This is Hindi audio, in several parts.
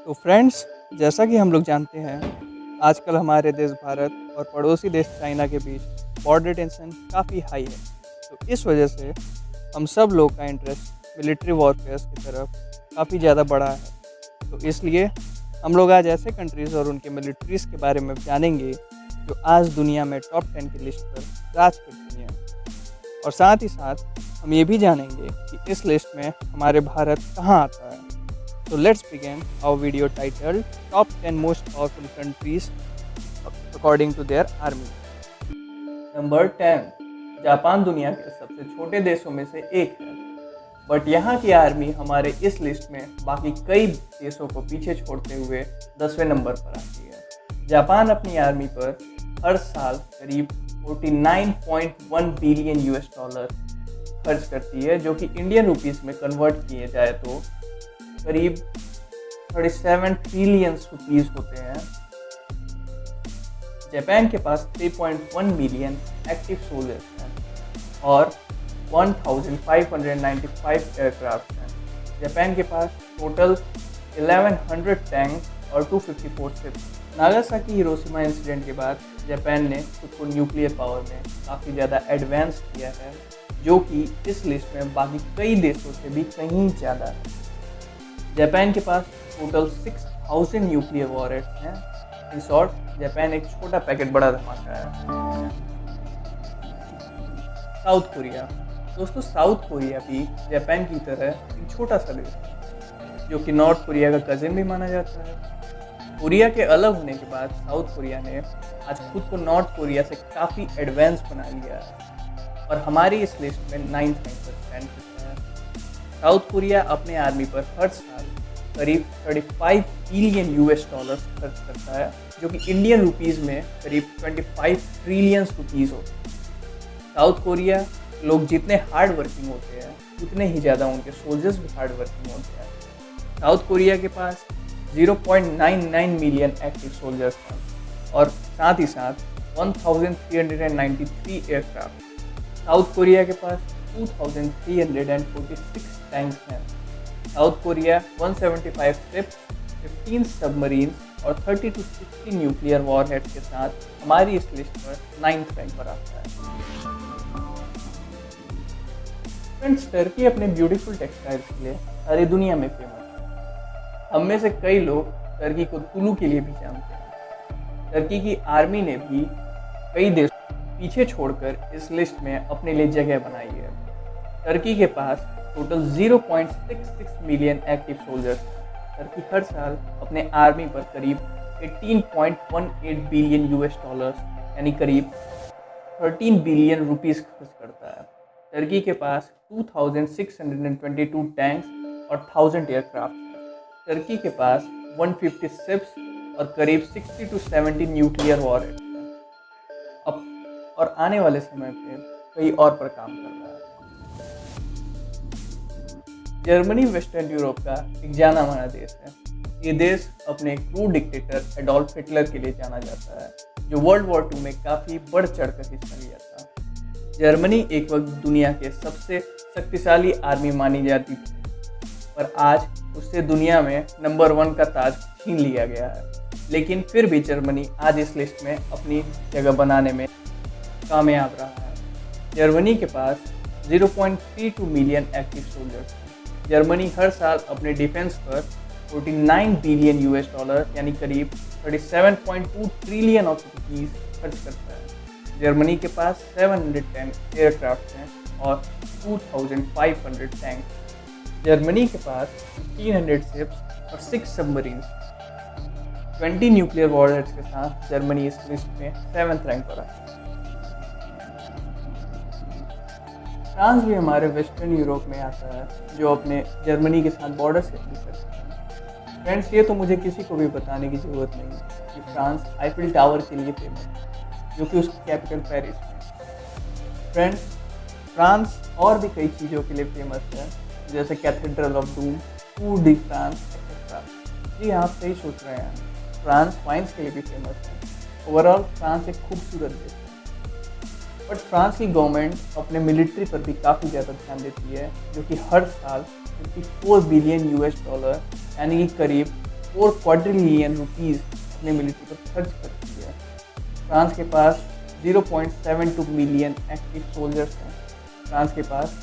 तो फ्रेंड्स, जैसा कि हम लोग जानते हैं, आजकल हमारे देश भारत और पड़ोसी देश चाइना के बीच बॉर्डर टेंशन काफ़ी हाई है। तो इस वजह से हम सब लोग का इंटरेस्ट मिलिट्री वॉरफेयर की तरफ काफ़ी ज़्यादा बढ़ा है। तो इसलिए हम लोग आज ऐसे कंट्रीज़ और उनके मिलिट्रीज़ के बारे में जानेंगे जो आज दुनिया में टॉप 10 की लिस्ट पर राज करती हैं। और साथ ही साथ हम ये भी जानेंगे कि इस लिस्ट में हमारे भारत कहाँ आता है। So let's begin our video titled Top 10 Most Powerful Countries According to Their Army। Number 10, Japan दुनिया के सबसे छोटे देशों में से एक है, बट यहाँ की आर्मी हमारे इस लिस्ट में बाकी कई देशों को पीछे छोड़ते हुए 10वें नंबर पर आती है। जापान अपनी आर्मी पर हर साल करीब 49.1 बिलियन यूएस डॉलर खर्च करती है, जो कि इंडियन रुपीस में कन्वर्ट किए जाए तो करीब 37 ट्रिलियन रुपीस होते हैं। जापान के पास 3.1 मिलियन एक्टिव सोल्जर्स हैं और 1595 एयरक्राफ्ट हैं। जापान के पास टोटल 1100 टैंक और 254 शिप्स। नागासाकी हिरोशिमा इंसिडेंट के बाद जापान ने खुद को न्यूक्लियर पावर में काफ़ी ज़्यादा एडवांस किया है, जो कि इस लिस्ट में बाकी कई देशों से भी कहीं ज़्यादा है। जापान के पास टोटल 6000 न्यूक्लियर वॉरहेड्स हैं। इन शॉर्ट, जापान एक छोटा पैकेट बड़ा धमाका है। South Korea. दोस्तों, साउथ कोरिया भी जापान की तरह एक छोटा सा देश है, जो कि नॉर्थ कोरिया का कजिन भी माना जाता है। कोरिया के अलग होने के बाद साउथ कोरिया ने आज खुद को नॉर्थ कोरिया से काफ़ी एडवांस बना लिया है और हमारी इस लिस्ट में 9th रैंक पर स्टैंड करता है। साउथ कोरिया अपने आर्मी पर हर साल करीब 35 बिलियन यूएस डॉलर खर्च करता है, जो कि इंडियन रुपीस में करीब 25 ट्रिलियन रुपीस होते हैं। साउथ कोरिया लोग जितने हार्ड वर्किंग होते हैं, उतने ही ज़्यादा उनके सोल्जर्स भी हार्ड वर्किंग होते हैं। साउथ कोरिया के पास 0.99 मिलियन एक्टिव सोल्जर्स हैं और साथ ही साथ 1393 एयरक्राफ्ट। साउथ कोरिया के पास 2346 टैंक्स हैं। साउथ कोरिया 175 शिप्स, 15 सबमरीन्स और 30 to 60 न्यूक्लियर वॉरहेड्स के साथ हमारी इस लिस्ट पर 9th रैंक पर आता है। फ्रेंड्स, टर्की अपने ब्यूटीफुल टेक्सटाइल्स के लिए सारी दुनिया में फेमस है। हम में से कई लोग टर्की को तुलू के लिए भी जानते हैं। टर्की की आर्मी ने भी कई देश पीछे छोड़कर इस लिस्ट में अपने लिए जगह बनाई है। टर्की के पास total 0.66 million active soldiers. Turkey हर साल अपने आर्मी पर करीब 18.18 बिलियन यूएस डॉलर्स यानी करीब 13 बिलियन रुपीस खर्च करता है। टर्की के पास 2622 टैंक्स और 1000 एयरक्राफ्ट हैं। टर्की के पास 150 शिप्स और करीब 60 to 70 न्यूक्लियर वॉरहेड्स हैं। अब और आने वाले समय पे कई और पर काम कर रहा है। जर्मनी वेस्टर्न यूरोप का एक जाना माना देश है। ये देश अपने क्रूर डिक्टेटर एडोल्फ हिटलर के लिए जाना जाता है, जो वर्ल्ड वॉर 2 में काफ़ी बढ़ चढ़कर हिस्सा लिया था। जर्मनी एक वक्त दुनिया के सबसे शक्तिशाली आर्मी मानी जाती थी, पर आज उससे दुनिया में नंबर 1 का ताज छीन लिया गया है। लेकिन फिर भी जर्मनी आज इस लिस्ट में अपनी जगह बनाने में कामयाब रहा है। जर्मनी के पास 0.32 मिलियन एक्टिव सोल्जर्स हैं। जर्मनी हर साल अपने डिफेंस पर 49 बिलियन यूएस डॉलर यानी करीब 37.2 ट्रिलियन ऑफ रुपीस खर्च करता है। जर्मनी के पास 710 एयरक्राफ्ट हैं और 2500 टैंक। जर्मनी के पास 1500 शिप्स और 6 सबमरीन्स, 20 न्यूक्लियर वॉरहेड्स के साथ जर्मनी इस लिस्ट में 7th रैंक पर है। फ्रांस भी हमारे वेस्टर्न यूरोप में आता है, जो अपने जर्मनी के साथ बॉर्डर से भी करता है। फ्रेंड्स, ये तो मुझे किसी को भी बताने की ज़रूरत नहीं है कि फ्रांस आईफिल टावर के लिए फेमस है, जो कि उसकी कैपिटल पेरिस है। फ्रेंड्स, फ्रांस और भी कई चीज़ों के लिए फेमस है, जैसे cathedral of doom, tour de France etcetera. जी, आप सही सोच रहे हैं, फ्रांस वाइन्स के लिए भी फेमस है। ओवरऑल फ्रांस एक खूबसूरत देश है। बट फ्रांस की गवर्नमेंट अपने मिलिट्री पर भी काफ़ी ज़्यादा ध्यान देती है, जो कि हर साल 54 बिलियन यूएस डॉलर यानी कि करीब ₹4 क्वाड्रिलियन अपनी मिलिट्री पर खर्च कर चुकी है। फ्रांस के पास 0.72 मिलियन एक्टिव सोल्जर्स हैं। फ्रांस के पास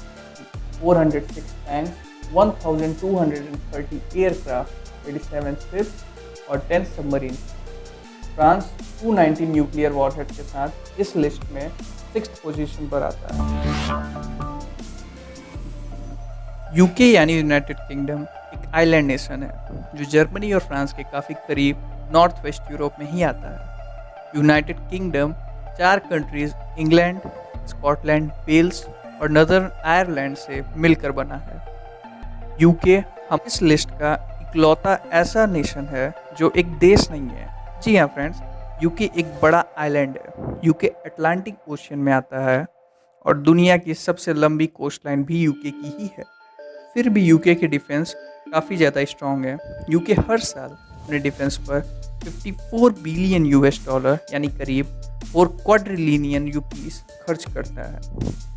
406 टैंक्स, 1230 एयरक्राफ्ट, 87 शिप्स और 10 सबमरीन। फ्रांस 290 न्यूक्लियर वॉरहेड के साथ इस लिस्ट में 6th पोजीशन पर आता है। यूके यानी यूनाइटेड किंगडम एक आइलैंड नेशन है जो जर्मनी और फ्रांस के काफ़ी करीब नॉर्थ वेस्ट यूरोप में ही आता है। United Kingdom 4 countries England, Scotland, Wales और नदर्न आयरलैंड से मिलकर बना है। यूके हम इस लिस्ट का इकलौता ऐसा नेशन है जो एक देश नहीं है। जी हाँ फ्रेंड्स, यूके एक बड़ा आइलैंड है। यूके अटलांटिक ओशियन में आता है और दुनिया की सबसे लंबी कोस्टलाइन भी यूके की ही है। फिर भी यूके की डिफेंस काफ़ी ज़्यादा स्ट्रॉन्ग है। यूके हर साल अपने डिफेंस पर $54 बिलियन यानी करीब 4 क्वाड्रिलियन रुपीस खर्च करता है।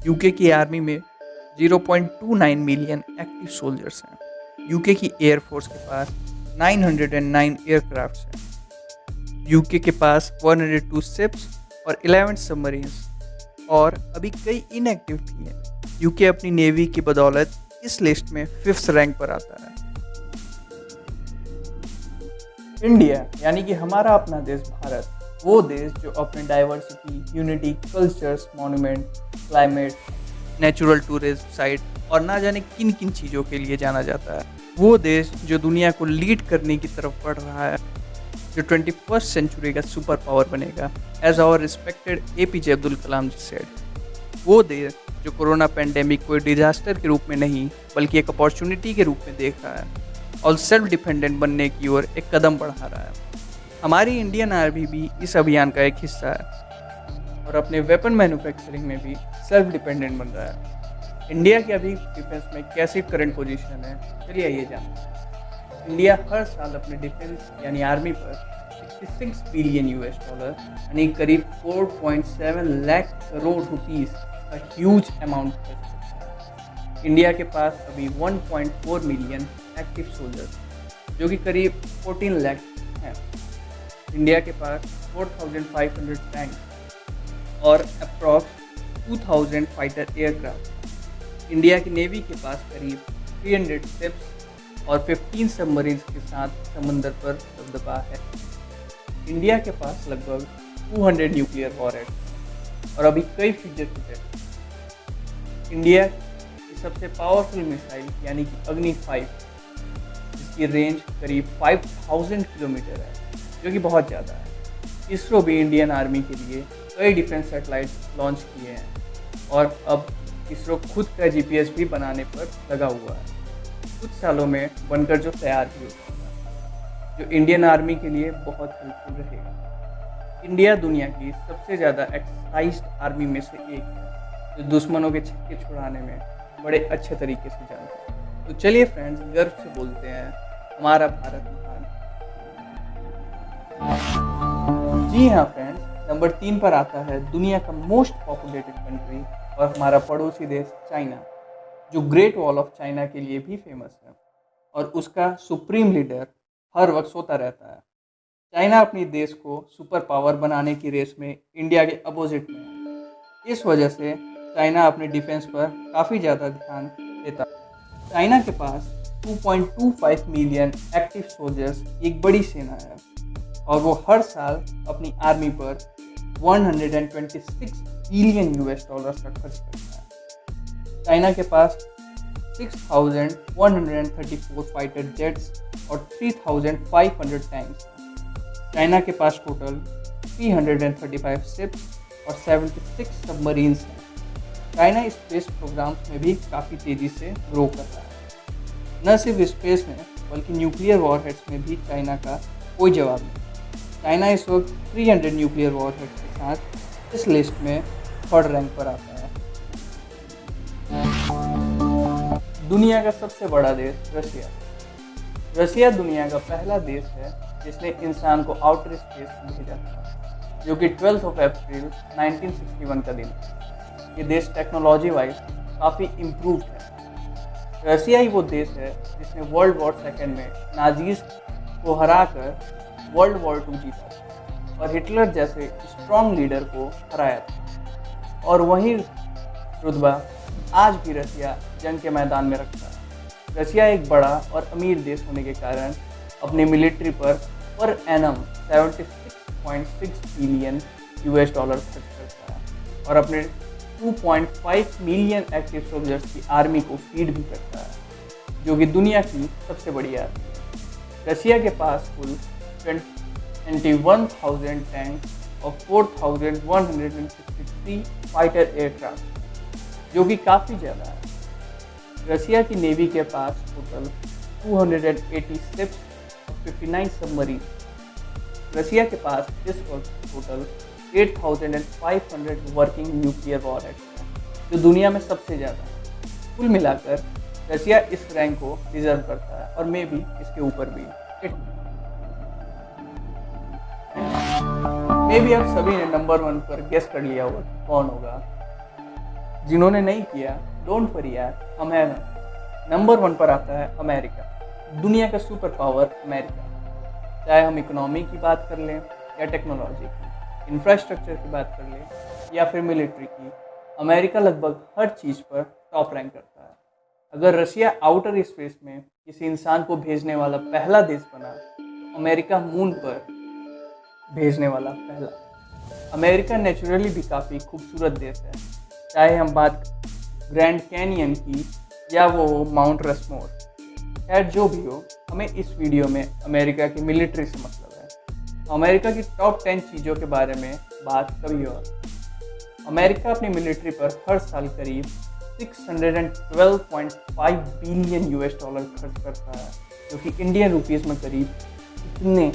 यूके की आर्मी में 0.29 मिलियन एक्टिव सोल्जर्स हैं। यूके की एयरफोर्स के पास 909 एयरक्राफ्ट्स हैं। यूके के पास 102 शिप्स और 11 सबमरीन्स और अभी कई इनएक्टिव भी हैं। यूके अपनी नेवी की बदौलत इस लिस्ट में 5th रैंक पर आता है। इंडिया यानी कि हमारा अपना देश भारत, वो देश जो अपने diversity, unity, cultures, monument, climate, natural tourism site और ना जाने किन किन चीज़ों के लिए जाना जाता है। वो देश जो दुनिया को लीड करने की तरफ बढ़ रहा है, जो 21st सेंचुरी का सुपर पावर बनेगा, as our respected APJ Abdul Kalam ji said. वो देश जो कोरोना पेंडेमिक को डिजास्टर के रूप में नहीं बल्कि एक अपॉर्चुनिटी के रूप में देख रहा है और सेल्फ डिपेंडेंट बनने की ओर एक कदम बढ़ा रहा है। हमारी इंडियन आर्मी भी इस अभियान का एक हिस्सा है और अपने वेपन मैन्युफैक्चरिंग में भी सेल्फ डिपेंडेंट बन रहा है। इंडिया की अभी डिफेंस में कैसी करंट पोजीशन है, चलिए आइए जानते हैं। इंडिया हर साल अपने डिफेंस यानी आर्मी पर $66 बिलियन यानी करीब 4.7 लाख करोड़ रुपीस का ह्यूज अमाउंट खर्च करता है। इंडिया के पास अभी 1.4 मिलियन एक्टिव सोल्जर्स जो कि करीब 14 लाख हैं। इंडिया के पास 4,500 टैंक और अप्रॉक्स 2,000 फाइटर एयरक्राफ्ट। इंडिया की नेवी के पास करीब 300 शिप्स और 15 सबमरीन्स के साथ समंदर पर दबदबा है। इंडिया के पास लगभग 200 न्यूक्लियर वॉरहेड और अभी कई फ्यूचर प्रोजेक्ट। इंडिया की सबसे पावरफुल मिसाइल यानी कि अग्नि 5 जिसकी रेंज करीब 5000 किलोमीटर है, जो कि बहुत ज़्यादा है। इसरो भी इंडियन आर्मी के लिए कई डिफेंस सैटेलाइट्स लॉन्च किए हैं और अब इसरो खुद का GPS भी बनाने पर लगा हुआ है। कुछ सालों में बनकर जो तैयार भी होगा, जो इंडियन आर्मी के लिए बहुत हेल्पफुल रहेगा। इंडिया दुनिया की सबसे ज़्यादा एक्सरसाइज्ड आर्मी में से एक है, जो दुश्मनों के छक्के छुड़ाने में बड़े अच्छे तरीके से जानता है। तो चलिए फ्रेंड्स, गर्व से बोलते हैं, हमारा भारत महान। जी हाँ फ्रेंड्स, नंबर 3 पर आता है दुनिया का मोस्ट पॉपुलेटेड कंट्री और हमारा पड़ोसी देश चाइना, जो ग्रेट वॉल ऑफ चाइना के लिए भी फेमस है और उसका सुप्रीम लीडर हर वक्त सोता रहता है। चाइना अपनी देश को सुपर पावर बनाने की रेस में इंडिया के अपोजिट में है। इस वजह से चाइना अपने डिफेंस पर काफ़ी ज़्यादा ध्यान देता है। चाइना के पास 2.25 मिलियन एक्टिव सोल्जर्स एक बड़ी सेना है और वो हर साल अपनी आर्मी पर $126 बिलियन का खर्च करता है। चाइना के पास 6,134 फाइटर जेट्स और 3,500 टैंक्स हैं। चाइना के पास टोटल 335 शिप्स और 76 सबमरीन्स हैं। चाइना स्पेस प्रोग्राम्स में भी काफ़ी तेज़ी से ग्रो कर रहा है। न सिर्फ स्पेस में बल्कि न्यूक्लियर वॉरहेड्स में भी चाइना का कोई जवाब नहीं। चाइना इस वक्त 300 न्यूक्लियर वॉरहेड्स के साथ इस लिस्ट में 3rd रैंक पर आता है। दुनिया का सबसे बड़ा देश रशिया। रशिया दुनिया का पहला देश है जिसने इंसान को आउटर स्पेस में भेजा था, जो कि 12 अप्रैल 1961 का दिन है। ये देश टेक्नोलॉजी वाइज काफ़ी इम्प्रूव है। रशिया ही वो देश है जिसने वर्ल्ड वॉर 2 में नाजीज को हराकर वर्ल्ड वॉर 2 जीता था और हिटलर जैसे स्ट्रॉन्ग लीडर को हराया था। और वही रुतबा आज भी रसिया जंग के मैदान में रखता है। रसिया एक बड़ा और अमीर देश होने के कारण अपनी military per annum 76.6 billion US dollar खर्च करता है और अपने 2.5 मिलियन एक्टिव सोल्जर्स की आर्मी को फीड भी करता है, जो कि दुनिया की सबसे बड़ी आर्मी है। रसिया के पास कुल 21,000 टैंक और 4,163 फाइटर एयरक्राफ्ट, जो कि काफ़ी ज़्यादा है। रसिया की नेवी के पास टोटल 280 शिप्स और 59 सबमरीन। रसिया के पास इस वक्त टोटल 8,500 वर्किंग न्यूक्लियर वॉरहेड्स हैं, जो दुनिया में सबसे ज़्यादा है। कुल मिलाकर रसिया इस रैंक को डिजर्व करता है और मे भी इसके ऊपर भी। मे भी आप सभी ने नंबर 1 पर गेस कर लिया होगा कौन होगा। जिन्होंने नहीं किया, डोंट वरी यार, हम हैं ना। नंबर 1 पर आता है अमेरिका, दुनिया का सुपर पावर अमेरिका। चाहे हम इकोनॉमी की बात कर लें या टेक्नोलॉजी की, इंफ्रास्ट्रक्चर की बात कर लें या फिर मिलिट्री की, अमेरिका लगभग हर चीज़ पर टॉप रैंक करता है। अगर रसिया आउटर स्पेस में किसी इंसान को भेजने वाला पहला देश बना, तो अमेरिका मून पर भेजने वाला पहला। अमेरिका नेचुरली भी काफ़ी खूबसूरत देश है, चाहे हम बात ग्रैंड कैनियन की या वो माउंट रशमोर। खैर जो भी हो, हमें इस वीडियो में अमेरिका की मिलिट्री से मतलब है। अमेरिका की टॉप 10 चीज़ों के बारे में बात कभी और। अमेरिका अपनी मिलिट्री पर हर साल करीब 612.5 बिलियन यूएस डॉलर खर्च करता है, जो कि इंडियन रुपीज़ में करीब इतने,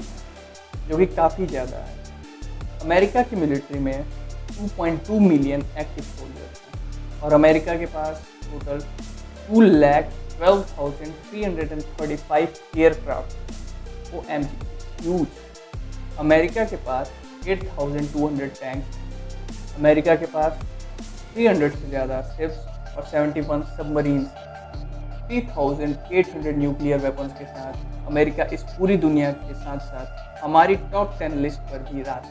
जो कि काफ़ी ज़्यादा है। अमेरिका की मिलिट्री में 2.2 मिलियन एक्टिव सोल्जर्स हैं और अमेरिका के पास total 2,12,335 aircraft OMG, huge. America के पास 8,200 टैंक, अमेरिका के पास 300 से ज़्यादा शिप्स और 71 सबमरीन्स, 3,800 न्यूक्लियर वेपन्स के साथ अमेरिका इस पूरी दुनिया के साथ साथ हमारी टॉप 10 लिस्ट पर भी राज।